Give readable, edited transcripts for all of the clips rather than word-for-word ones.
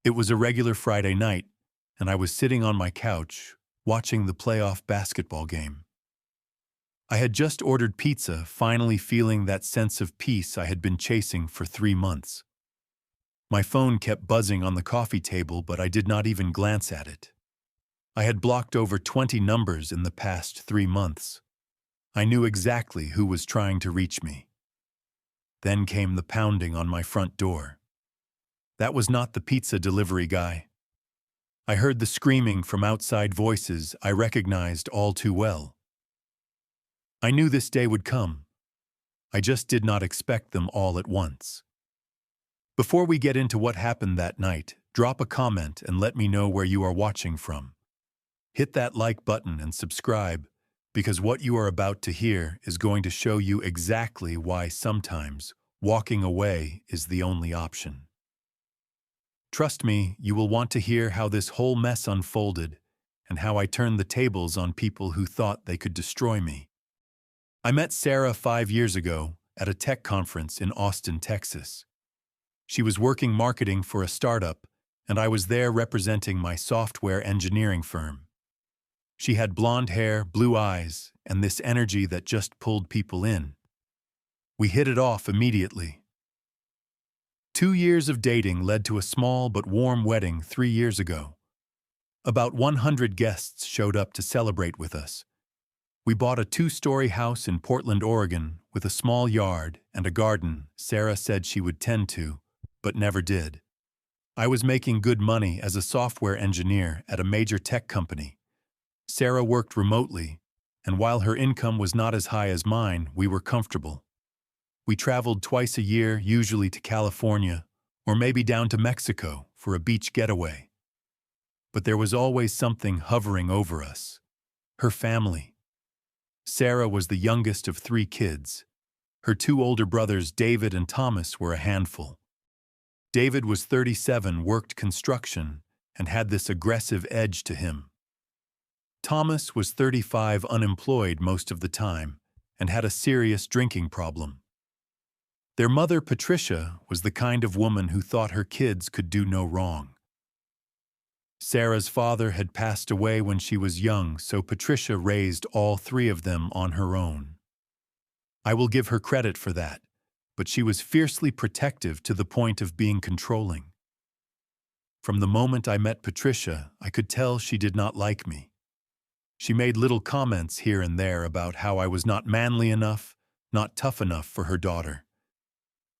It was a regular Friday night, and I was sitting on my couch, watching the playoff basketball game. I had just ordered pizza, finally feeling that sense of peace I had been chasing for 3 months. My phone kept buzzing on the coffee table, but I did not even glance at it. I had blocked over 20 numbers in the past 3 months. I knew exactly who was trying to reach me. Then came the pounding on my front door. That was not the pizza delivery guy. I heard the screaming from outside voices I recognized all too well. I knew this day would come. I just did not expect them all at once. Before we get into what happened that night, drop a comment and let me know where you are watching from. Hit that like button and subscribe, because what you are about to hear is going to show you exactly why sometimes walking away is the only option. Trust me, you will want to hear how this whole mess unfolded and how I turned the tables on people who thought they could destroy me. I met Sarah 5 years ago at a tech conference in Austin, Texas. She was working marketing for a startup, and I was there representing my software engineering firm. She had blonde hair, blue eyes, and this energy that just pulled people in. We hit it off immediately. 2 years of dating led to a small but warm wedding 3 years ago. About 100 guests showed up to celebrate with us. We bought a 2-story house in Portland, Oregon, with a small yard and a garden Sarah said she would tend to, but never did. I was making good money as a software engineer at a major tech company. Sarah worked remotely, and while her income was not as high as mine, we were comfortable. We traveled twice a year, usually to California, or maybe down to Mexico for a beach getaway. But there was always something hovering over us: her family. Sarah was the youngest of 3 kids. Her 2 older brothers, David and Thomas, were a handful. David was 37, worked construction, and had this aggressive edge to him. Thomas was 35, unemployed most of the time, and had a serious drinking problem. Their mother, Patricia, was the kind of woman who thought her kids could do no wrong. Sarah's father had passed away when she was young, so Patricia raised all 3 of them on her own. I will give her credit for that, but she was fiercely protective to the point of being controlling. From the moment I met Patricia, I could tell she did not like me. She made little comments here and there about how I was not manly enough, not tough enough for her daughter.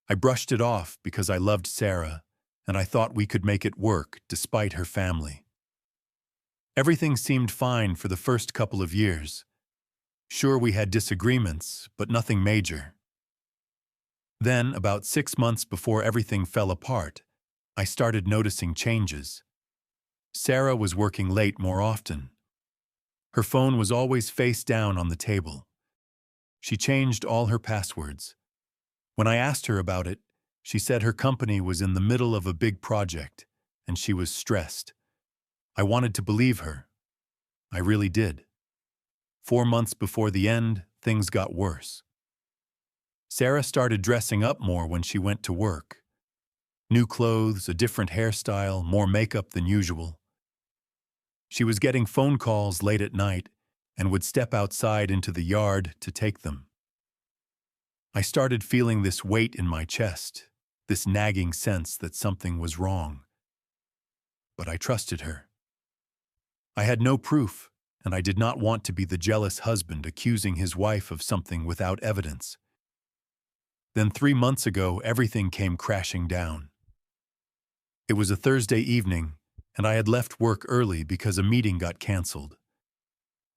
I brushed it off because I loved Sarah, and I thought we could make it work despite her family. Everything seemed fine for the first couple of years. Sure, we had disagreements, but nothing major. Then, about 6 months before everything fell apart, I started noticing changes. Sarah was working late more often. Her phone was always face down on the table. She changed all her passwords. When I asked her about it, she said her company was in the middle of a big project, and she was stressed. I wanted to believe her. I really did. 4 months before the end, things got worse. Sarah started dressing up more when she went to work. New clothes, a different hairstyle, more makeup than usual. She was getting phone calls late at night and would step outside into the yard to take them. I started feeling this weight in my chest, this nagging sense that something was wrong. But I trusted her. I had no proof, and I did not want to be the jealous husband accusing his wife of something without evidence. Then 3 months ago, everything came crashing down. It was a Thursday evening, and I had left work early because a meeting got canceled.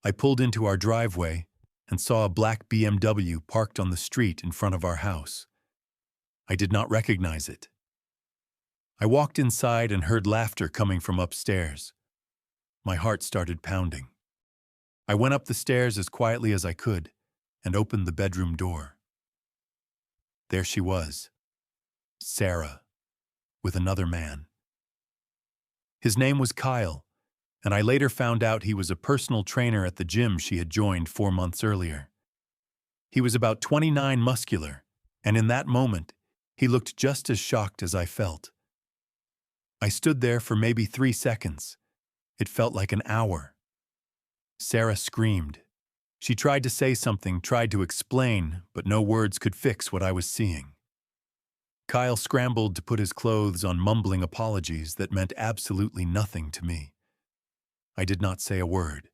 I pulled into our driveway and saw a black BMW parked on the street in front of our house. I did not recognize it. I walked inside and heard laughter coming from upstairs. My heart started pounding. I went up the stairs as quietly as I could and opened the bedroom door. There she was, Sarah, with another man. His name was Kyle, and I later found out he was a personal trainer at the gym she had joined 4 months earlier. He was about 29, muscular, and in that moment, he looked just as shocked as I felt. I stood there for maybe 3 seconds. It felt like an hour. Sarah screamed. She tried to say something, tried to explain, but no words could fix what I was seeing. Kyle scrambled to put his clothes on, mumbling apologies that meant absolutely nothing to me. I did not say a word.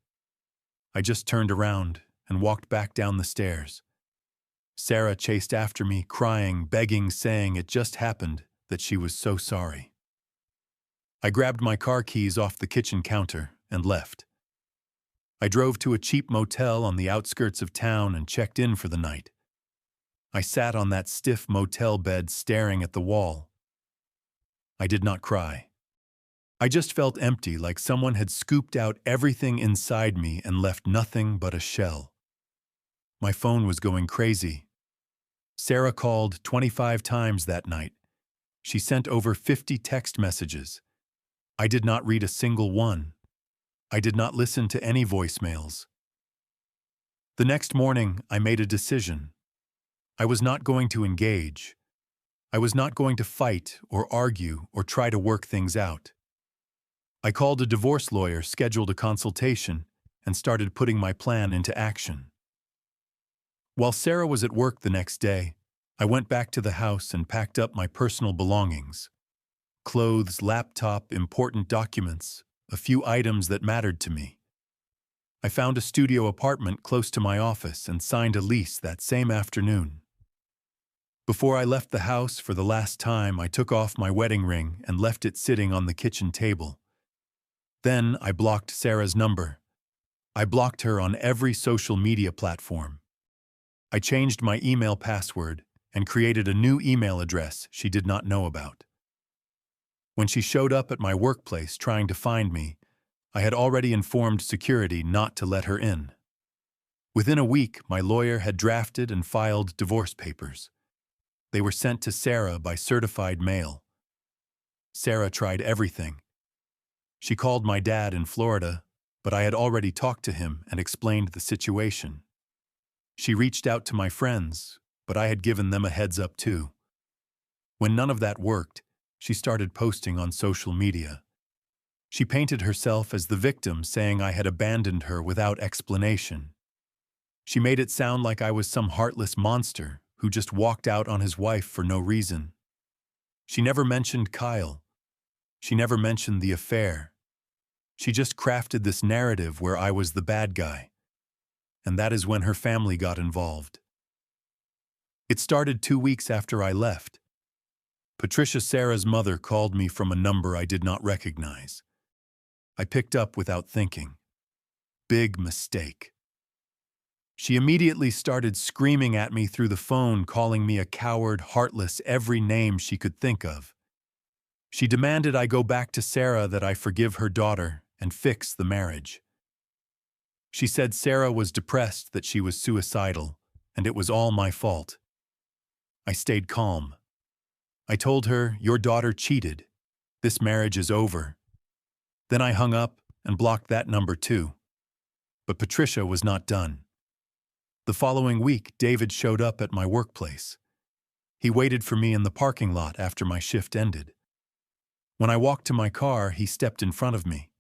I just turned around and walked back down the stairs. Sarah chased after me, crying, begging, saying it just happened, that she was so sorry. I grabbed my car keys off the kitchen counter and left. I drove to a cheap motel on the outskirts of town and checked in for the night. I sat on that stiff motel bed staring at the wall. I did not cry. I just felt empty, like someone had scooped out everything inside me and left nothing but a shell. My phone was going crazy. Sarah called 25 times that night. She sent over 50 text messages. I did not read a single one. I did not listen to any voicemails. The next morning, I made a decision. I was not going to engage. I was not going to fight or argue or try to work things out. I called a divorce lawyer, scheduled a consultation, and started putting my plan into action. While Sarah was at work the next day, I went back to the house and packed up my personal belongings. Clothes, laptop, important documents, a few items that mattered to me. I found a studio apartment close to my office and signed a lease that same afternoon. Before I left the house for the last time, I took off my wedding ring and left it sitting on the kitchen table. Then I blocked Sarah's number. I blocked her on every social media platform. I changed my email password and created a new email address she did not know about. When she showed up at my workplace trying to find me, I had already informed security not to let her in. Within a week, my lawyer had drafted and filed divorce papers. They were sent to Sarah by certified mail. Sarah tried everything. She called my dad in Florida, but I had already talked to him and explained the situation. She reached out to my friends, but I had given them a heads up too. When none of that worked, she started posting on social media. She painted herself as the victim, saying I had abandoned her without explanation. She made it sound like I was some heartless monster who just walked out on his wife for no reason. She never mentioned Kyle. She never mentioned the affair. She just crafted this narrative where I was the bad guy. And that is when her family got involved. It started 2 weeks after I left. Patricia, Sarah's mother, called me from a number I did not recognize. I picked up without thinking. Big mistake. She immediately started screaming at me through the phone, calling me a coward, heartless, every name she could think of. She demanded I go back to Sarah, that I forgive her daughter and fix the marriage. She said Sarah was depressed, that she was suicidal, and it was all my fault. I stayed calm. I told her, your daughter cheated. This marriage is over. Then I hung up and blocked that number too. But Patricia was not done. The following week, David showed up at my workplace. He waited for me in the parking lot after my shift ended. When I walked to my car, he stepped in front of me.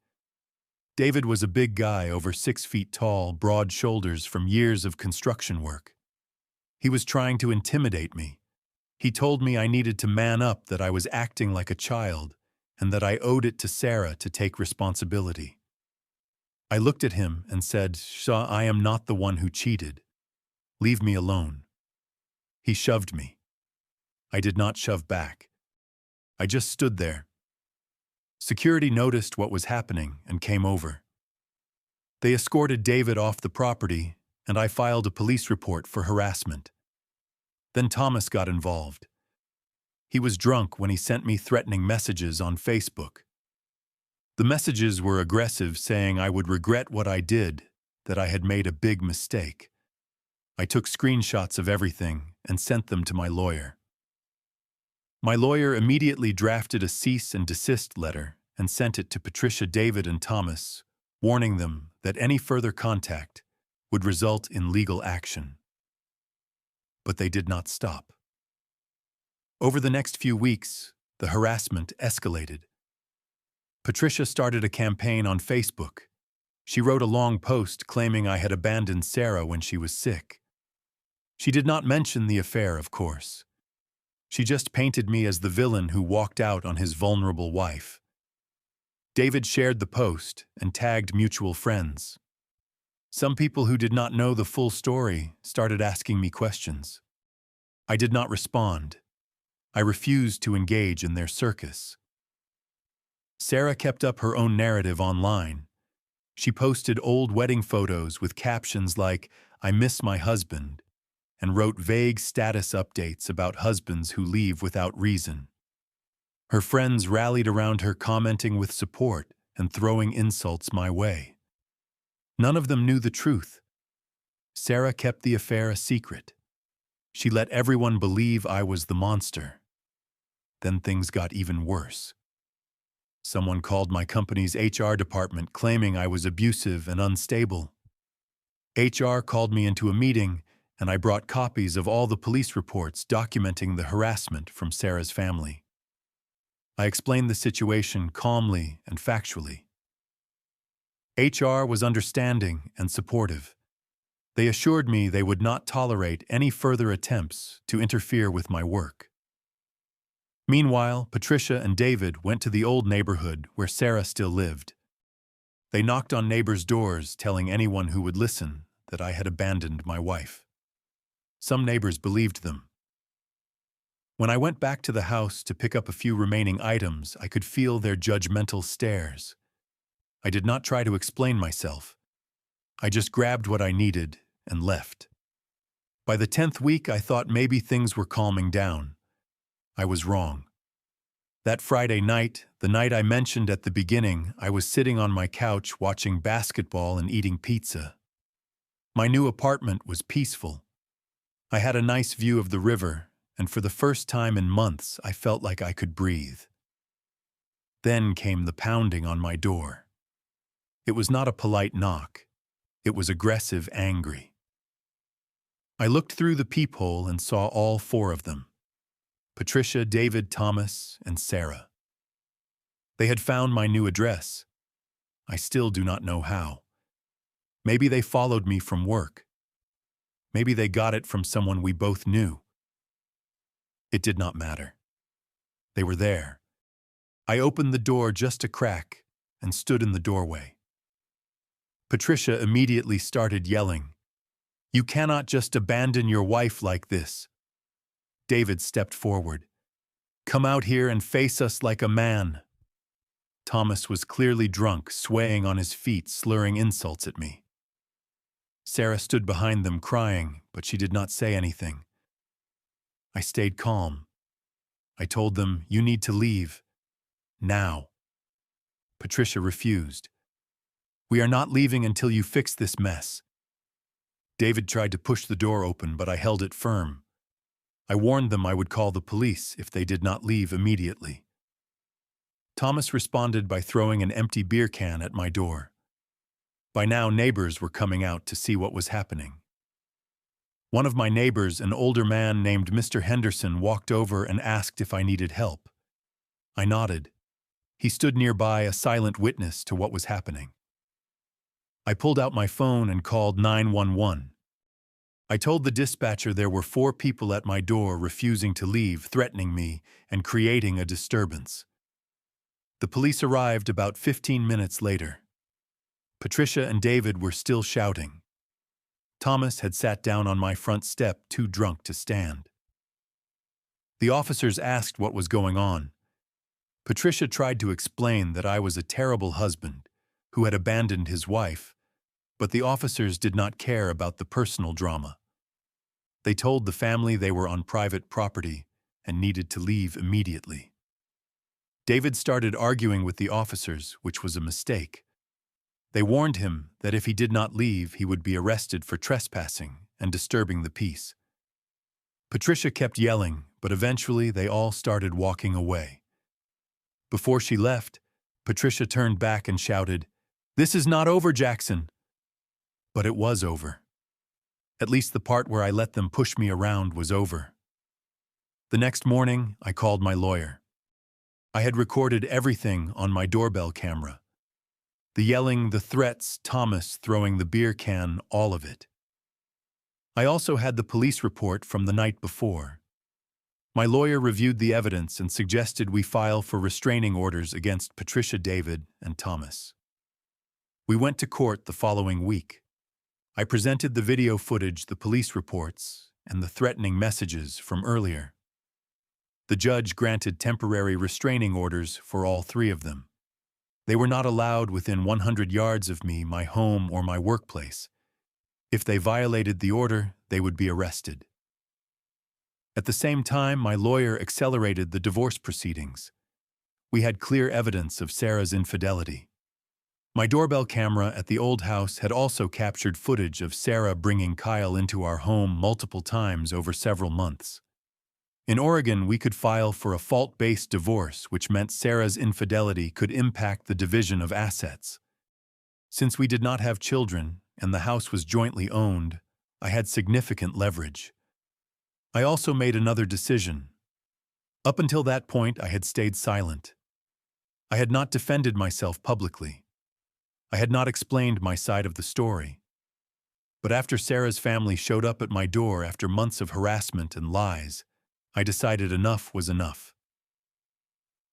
David was a big guy, over 6 feet tall, broad shoulders from years of construction work. He was trying to intimidate me. He told me I needed to man up, that I was acting like a child, and that I owed it to Sarah to take responsibility. I looked at him and said, I am not the one who cheated. Leave me alone. He shoved me. I did not shove back. I just stood there. Security noticed what was happening and came over. They escorted David off the property, and I filed a police report for harassment. Then Thomas got involved. He was drunk when he sent me threatening messages on Facebook. The messages were aggressive, saying I would regret what I did, that I had made a big mistake. I took screenshots of everything and sent them to my lawyer. My lawyer immediately drafted a cease and desist letter and sent it to Patricia, David, and Thomas, warning them that any further contact would result in legal action. But they did not stop. Over the next few weeks, the harassment escalated. Patricia started a campaign on Facebook. She wrote a long post claiming I had abandoned Sarah when she was sick. She did not mention the affair, of course. She just painted me as the villain who walked out on his vulnerable wife. David shared the post and tagged mutual friends. Some people who did not know the full story started asking me questions. I did not respond. I refused to engage in their circus. Sarah kept up her own narrative online. She posted old wedding photos with captions like, "I miss my husband," and wrote vague status updates about husbands who leave without reason. Her friends rallied around her, commenting with support and throwing insults my way. None of them knew the truth. Sarah kept the affair a secret. She let everyone believe I was the monster. Then things got even worse. Someone called my company's HR department claiming I was abusive and unstable. HR called me into a meeting, and I brought copies of all the police reports documenting the harassment from Sarah's family. I explained the situation calmly and factually. HR was understanding and supportive. They assured me they would not tolerate any further attempts to interfere with my work. Meanwhile, Patricia and David went to the old neighborhood where Sarah still lived. They knocked on neighbors' doors, telling anyone who would listen that I had abandoned my wife. Some neighbors believed them. When I went back to the house to pick up a few remaining items, I could feel their judgmental stares. I did not try to explain myself. I just grabbed what I needed and left. By the 10th week, I thought maybe things were calming down. I was wrong. That Friday night, the night I mentioned at the beginning, I was sitting on my couch watching basketball and eating pizza. My new apartment was peaceful. I had a nice view of the river, and for the first time in months, I felt like I could breathe. Then came the pounding on my door. It was not a polite knock. It was aggressive, angry. I looked through the peephole and saw all four of them: Patricia, David, Thomas, and Sarah. They had found my new address. I still do not know how. Maybe they followed me from work. Maybe they got it from someone we both knew. It did not matter. They were there. I opened the door just a crack and stood in the doorway. Patricia immediately started yelling, "You cannot just abandon your wife like this." David stepped forward. "Come out here and face us like a man." Thomas was clearly drunk, swaying on his feet, slurring insults at me. Sarah stood behind them crying, but she did not say anything. I stayed calm. I told them, "You need to leave. Now." Patricia refused. "We are not leaving until you fix this mess." David tried to push the door open, but I held it firm. I warned them I would call the police if they did not leave immediately. Thomas responded by throwing an empty beer can at my door. By now, neighbors were coming out to see what was happening. One of my neighbors, an older man named Mr. Henderson, walked over and asked if I needed help. I nodded. He stood nearby, a silent witness to what was happening. I pulled out my phone and called 911. I told the dispatcher there were 4 people at my door refusing to leave, threatening me, and creating a disturbance. The police arrived about 15 minutes later. Patricia and David were still shouting. Thomas had sat down on my front step, too drunk to stand. The officers asked what was going on. Patricia tried to explain that I was a terrible husband who had abandoned his wife, but the officers did not care about the personal drama. They told the family they were on private property and needed to leave immediately. David started arguing with the officers, which was a mistake. They warned him that if he did not leave, he would be arrested for trespassing and disturbing the peace. Patricia kept yelling, but eventually they all started walking away. Before she left, Patricia turned back and shouted, "This is not over, Jackson." But it was over. At least the part where I let them push me around was over. The next morning, I called my lawyer. I had recorded everything on my doorbell camera. The yelling, the threats, Thomas throwing the beer can, all of it. I also had the police report from the night before. My lawyer reviewed the evidence and suggested we file for restraining orders against Patricia, David, and Thomas. We went to court the following week. I presented the video footage, the police reports, and the threatening messages from earlier. The judge granted temporary restraining orders for all three of them. They were not allowed within 100 yards of me, my home, or my workplace. If they violated the order, they would be arrested. At the same time, my lawyer accelerated the divorce proceedings. We had clear evidence of Sarah's infidelity. My doorbell camera at the old house had also captured footage of Sarah bringing Kyle into our home multiple times over several months. In Oregon, we could file for a fault-based divorce, which meant Sarah's infidelity could impact the division of assets. Since we did not have children and the house was jointly owned, I had significant leverage. I also made another decision. Up until that point, I had stayed silent. I had not defended myself publicly. I had not explained my side of the story. But after Sarah's family showed up at my door after months of harassment and lies, I decided enough was enough.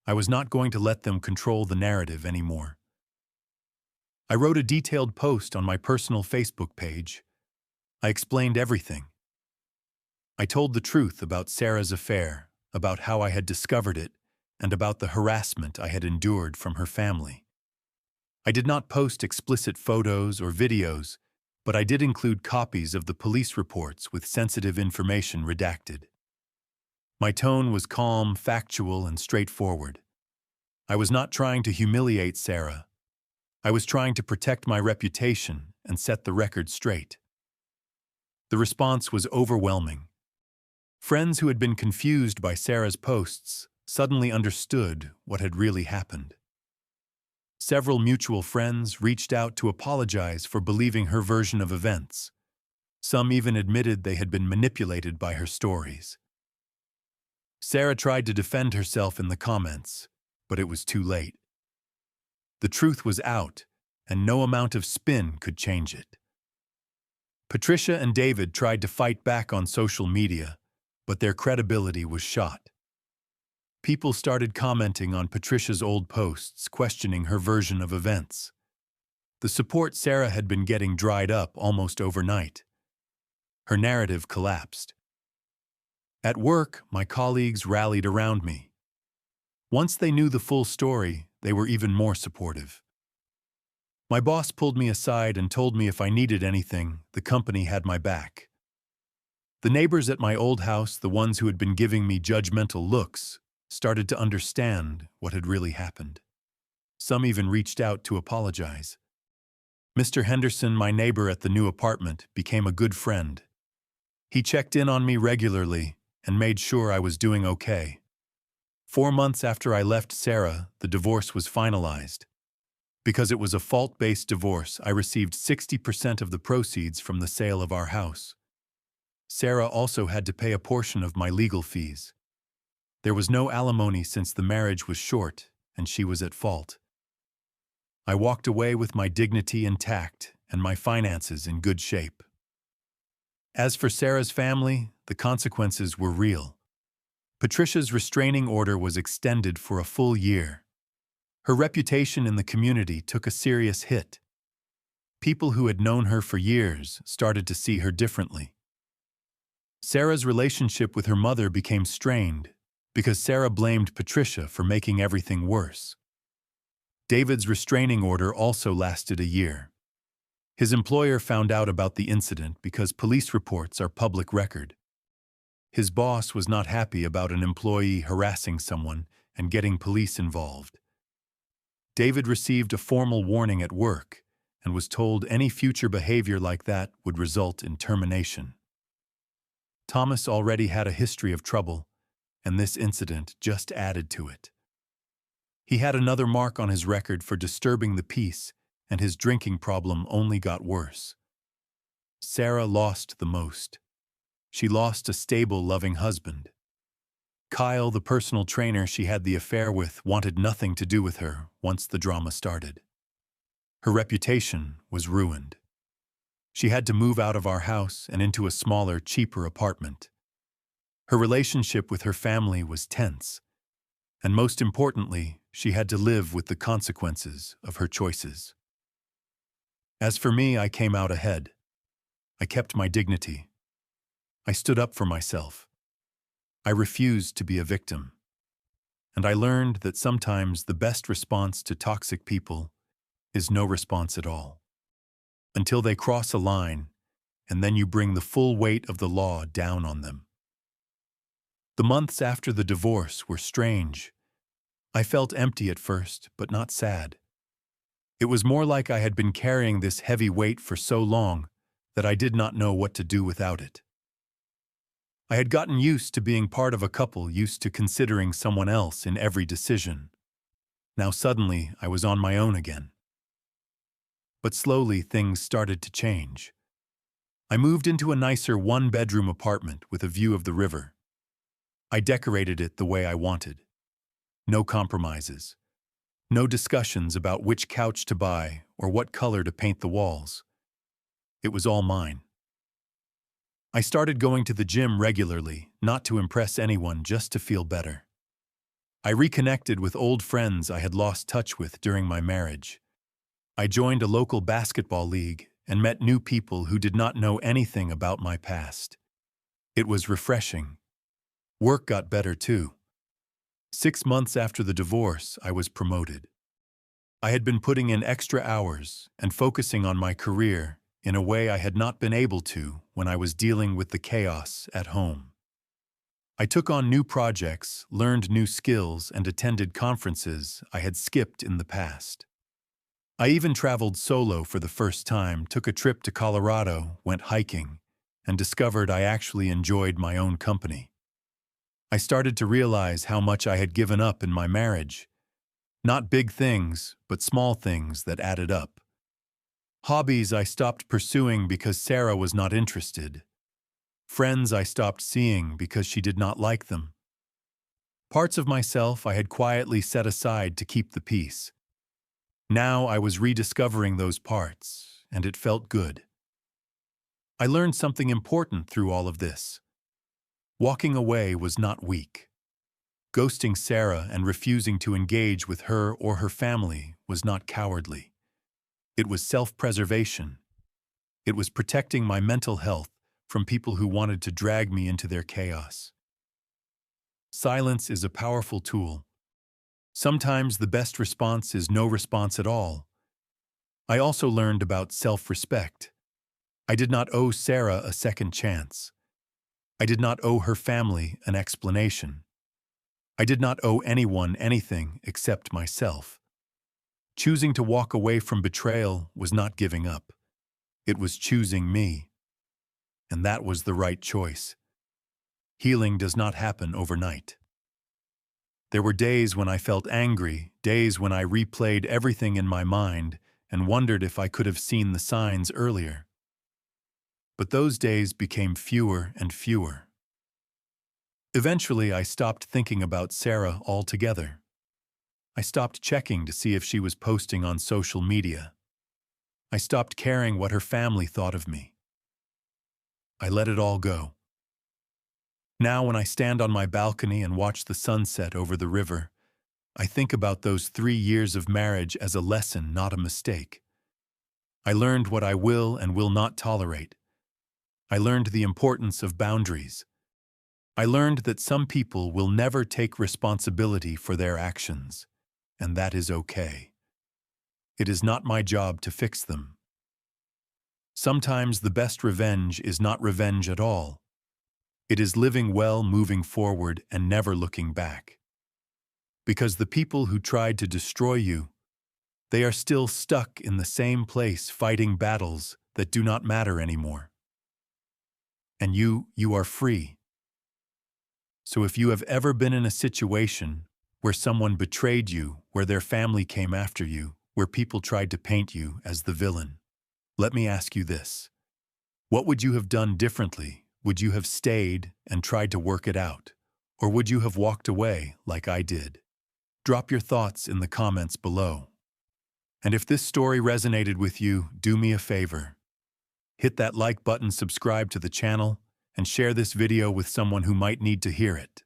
I was not going to let them control the narrative anymore. I wrote a detailed post on my personal Facebook page. I explained everything. I told the truth about Sarah's affair, about how I had discovered it, and about the harassment I had endured from her family. I did not post explicit photos or videos, but I did include copies of the police reports with sensitive information redacted. My tone was calm, factual, and straightforward. I was not trying to humiliate Sarah. I was trying to protect my reputation and set the record straight. The response was overwhelming. Friends who had been confused by Sarah's posts suddenly understood what had really happened. Several mutual friends reached out to apologize for believing her version of events. Some even admitted they had been manipulated by her stories. Sarah tried to defend herself in the comments, but it was too late. The truth was out, and no amount of spin could change it. Patricia and David tried to fight back on social media, but their credibility was shot. People started commenting on Patricia's old posts, questioning her version of events. The support Sarah had been getting dried up almost overnight. Her narrative collapsed. At work, my colleagues rallied around me. Once they knew the full story, they were even more supportive. My boss pulled me aside and told me if I needed anything, the company had my back. The neighbors at my old house, the ones who had been giving me judgmental looks, started to understand what had really happened. Some even reached out to apologize. Mr. Henderson, my neighbor at the new apartment, became a good friend. He checked in on me regularly and made sure I was doing okay. 4 months after I left Sarah, the divorce was finalized. Because it was a fault-based divorce, I received 60% of the proceeds from the sale of our house. Sarah also had to pay a portion of my legal fees. There was no alimony since the marriage was short and she was at fault. I walked away with my dignity intact and my finances in good shape. As for Sarah's family, the consequences were real. Patricia's restraining order was extended for a full year. Her reputation in the community took a serious hit. People who had known her for years started to see her differently. Sarah's relationship with her mother became strained because Sarah blamed Patricia for making everything worse. David's restraining order also lasted a year. His employer found out about the incident because police reports are public record. His boss was not happy about an employee harassing someone and getting police involved. David received a formal warning at work and was told any future behavior like that would result in termination. Thomas already had a history of trouble, and this incident just added to it. He had another mark on his record for disturbing the peace, and his drinking problem only got worse. Sarah lost the most. She lost a stable, loving husband. Kyle, the personal trainer she had the affair with, wanted nothing to do with her once the drama started. Her reputation was ruined. She had to move out of our house and into a smaller, cheaper apartment. Her relationship with her family was tense, and most importantly, she had to live with the consequences of her choices. As for me, I came out ahead. I kept my dignity. I stood up for myself. I refused to be a victim. And I learned that sometimes the best response to toxic people is no response at all. Until they cross a line, and then you bring the full weight of the law down on them. The months after the divorce were strange. I felt empty at first, but not sad. It was more like I had been carrying this heavy weight for so long that I did not know what to do without it. I had gotten used to being part of a couple used to considering someone else in every decision. Now suddenly I was on my own again. But slowly things started to change. I moved into a nicer one-bedroom apartment with a view of the river. I decorated it the way I wanted. No compromises. No discussions about which couch to buy or what color to paint the walls. It was all mine. I started going to the gym regularly, not to impress anyone, just to feel better. I reconnected with old friends I had lost touch with during my marriage. I joined a local basketball league and met new people who did not know anything about my past. It was refreshing. Work got better too. 6 months after the divorce, I was promoted. I had been putting in extra hours and focusing on my career in a way I had not been able to when I was dealing with the chaos at home. I took on new projects, learned new skills, and attended conferences I had skipped in the past. I even traveled solo for the first time, took a trip to Colorado, went hiking, and discovered I actually enjoyed my own company. I started to realize how much I had given up in my marriage. Not big things, but small things that added up. Hobbies I stopped pursuing because Sarah was not interested. Friends I stopped seeing because she did not like them. Parts of myself I had quietly set aside to keep the peace. Now I was rediscovering those parts, and it felt good. I learned something important through all of this. Walking away was not weak. Ghosting Sarah and refusing to engage with her or her family was not cowardly. It was self-preservation. It was protecting my mental health from people who wanted to drag me into their chaos. Silence is a powerful tool. Sometimes the best response is no response at all. I also learned about self-respect. I did not owe Sarah a second chance. I did not owe her family an explanation. I did not owe anyone anything except myself. Choosing to walk away from betrayal was not giving up. It was choosing me. And that was the right choice. Healing does not happen overnight. There were days when I felt angry, days when I replayed everything in my mind and wondered if I could have seen the signs earlier. But those days became fewer and fewer. Eventually, I stopped thinking about Sarah altogether. I stopped checking to see if she was posting on social media. I stopped caring what her family thought of me. I let it all go. Now, when I stand on my balcony and watch the sunset over the river, I think about those 3 years of marriage as a lesson, not a mistake. I learned what I will and will not tolerate. I learned the importance of boundaries. I learned that some people will never take responsibility for their actions, and that is okay. It is not my job to fix them. Sometimes the best revenge is not revenge at all. It is living well, moving forward, and never looking back. Because the people who tried to destroy you, they are still stuck in the same place fighting battles that do not matter anymore. And you are free. So if you have ever been in a situation where someone betrayed you, where their family came after you, where people tried to paint you as the villain, let me ask you this. What would you have done differently? Would you have stayed and tried to work it out? Or would you have walked away like I did? Drop your thoughts in the comments below. And if this story resonated with you, do me a favor. Hit that like button, subscribe to the channel, and share this video with someone who might need to hear it.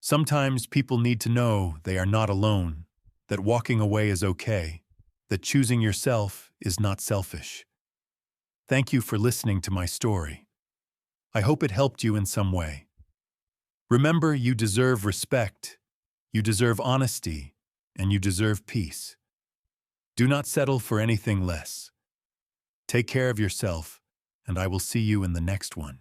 Sometimes people need to know they are not alone, that walking away is okay, that choosing yourself is not selfish. Thank you for listening to my story. I hope it helped you in some way. Remember, you deserve respect, you deserve honesty, and you deserve peace. Do not settle for anything less. Take care of yourself, and I will see you in the next one.